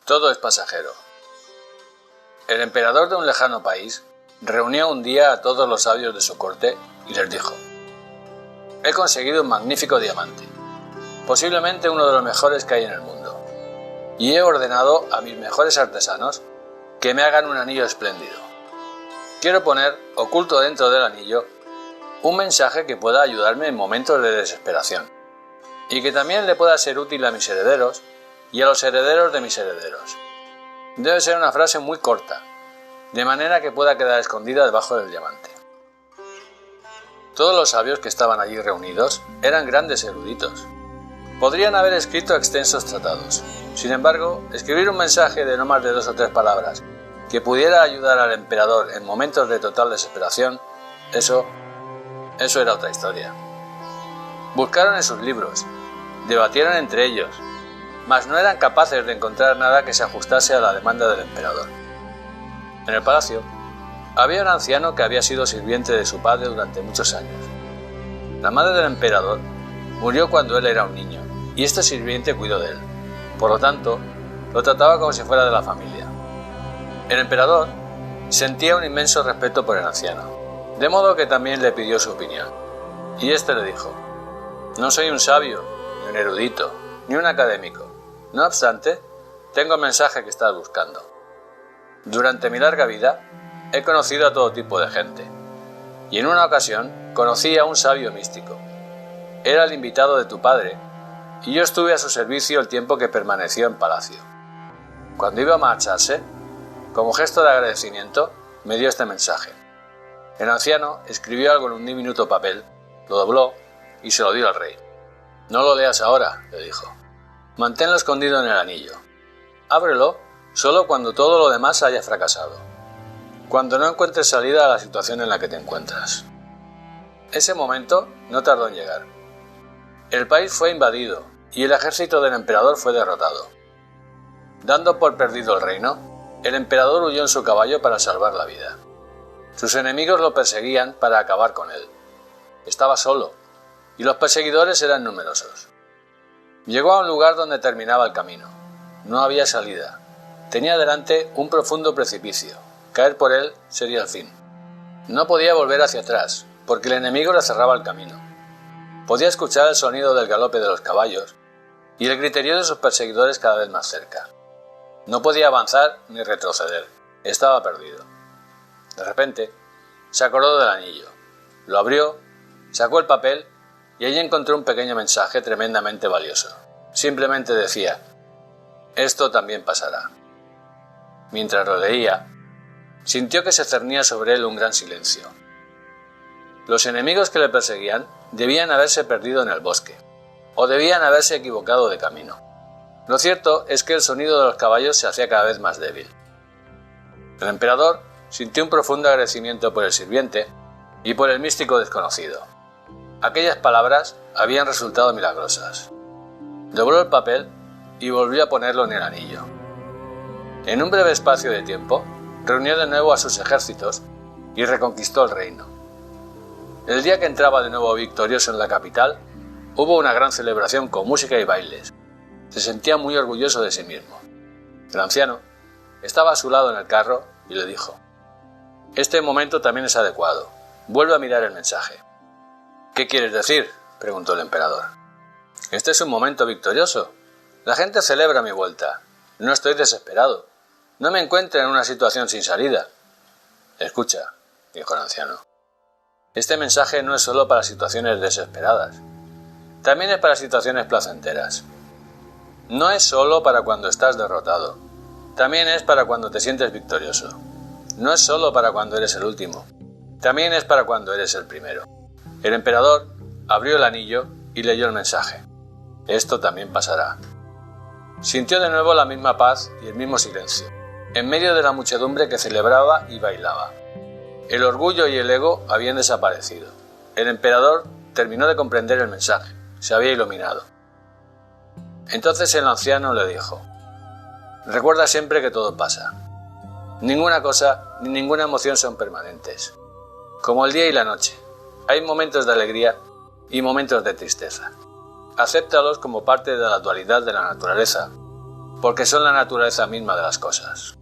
Todo es pasajero. El emperador de un lejano país reunió un día a todos los sabios de su corte y les dijo: he conseguido un magnífico diamante, posiblemente uno de los mejores que hay en el mundo, y he ordenado a mis mejores artesanos que me hagan un anillo espléndido. Quiero poner, oculto dentro del anillo, un mensaje que pueda ayudarme en momentos de desesperación, y que también le pueda ser útil a mis herederos y a los herederos de mis herederos. Debe ser una frase muy corta, de manera que pueda quedar escondida debajo del diamante. Todos los sabios que estaban allí reunidos eran grandes eruditos. Podrían haber escrito extensos tratados. Sin embargo, escribir un mensaje de no más de 2 o 3 palabras que pudiera ayudar al emperador en momentos de total desesperación, eso era otra historia. Buscaron en sus libros, debatieron entre ellos, mas no eran capaces de encontrar nada que se ajustase a la demanda del emperador. En el palacio había un anciano que había sido sirviente de su padre durante muchos años. La madre del emperador murió cuando él era un niño, y este sirviente cuidó de él. Por lo tanto, lo trataba como si fuera de la familia. El emperador sentía un inmenso respeto por el anciano, de modo que también le pidió su opinión. Y éste le dijo: no soy un sabio, ni un erudito, ni un académico. No obstante, tengo el mensaje que estás buscando. Durante mi larga vida, he conocido a todo tipo de gente, y en una ocasión conocí a un sabio místico. Era el invitado de tu padre, y yo estuve a su servicio el tiempo que permaneció en palacio. Cuando iba a marcharse, como gesto de agradecimiento, me dio este mensaje. El anciano escribió algo en un diminuto papel, lo dobló y se lo dio al rey. No lo leas ahora, le dijo. Manténlo escondido en el anillo. Ábrelo solo cuando todo lo demás haya fracasado, cuando no encuentres salida a la situación en la que te encuentras. Ese momento no tardó en llegar. El país fue invadido y el ejército del emperador fue derrotado. Dando por perdido el reino, el emperador huyó en su caballo para salvar la vida. Sus enemigos lo perseguían para acabar con él. Estaba solo, y los perseguidores eran numerosos. Llegó a un lugar donde terminaba el camino. No había salida. Tenía delante un profundo precipicio. Caer por él sería el fin. No podía volver hacia atrás, porque el enemigo le cerraba el camino. Podía escuchar el sonido del galope de los caballos y el griterío de sus perseguidores cada vez más cerca. No podía avanzar ni retroceder. Estaba perdido. De repente, se acordó del anillo. Lo abrió, sacó el papel y allí encontró un pequeño mensaje tremendamente valioso. Simplemente decía: esto también pasará. Mientras lo leía, sintió que se cernía sobre él un gran silencio. Los enemigos que le perseguían debían haberse perdido en el bosque, o debían haberse equivocado de camino. Lo cierto es que el sonido de los caballos se hacía cada vez más débil. El emperador sintió un profundo agradecimiento por el sirviente y por el místico desconocido. Aquellas palabras habían resultado milagrosas. Dobló el papel y volvió a ponerlo en el anillo. En un breve espacio de tiempo, reunió de nuevo a sus ejércitos y reconquistó el reino. El día que entraba de nuevo victorioso en la capital, hubo una gran celebración con música y bailes. Se sentía muy orgulloso de sí mismo. El anciano estaba a su lado en el carro y le dijo: este momento también es adecuado. Vuelve a mirar el mensaje. ¿Qué quieres decir?, preguntó el emperador. Este es un momento victorioso. La gente celebra mi vuelta. No estoy desesperado. No me encuentro en una situación sin salida. Escucha, dijo el anciano. Este mensaje no es solo para situaciones desesperadas. También es para situaciones placenteras. No es solo para cuando estás derrotado. También es para cuando te sientes victorioso. No es solo para cuando eres el último. También es para cuando eres el primero. El emperador abrió el anillo y leyó el mensaje. Esto también pasará. Sintió de nuevo la misma paz y el mismo silencio, en medio de la muchedumbre que celebraba y bailaba. El orgullo y el ego habían desaparecido. El emperador terminó de comprender el mensaje. Se había iluminado. Entonces el anciano le dijo: recuerda siempre que todo pasa. Ninguna cosa ni ninguna emoción son permanentes. Como el día y la noche, hay momentos de alegría y momentos de tristeza. Acéptalos como parte de la dualidad de la naturaleza, porque son la naturaleza misma de las cosas.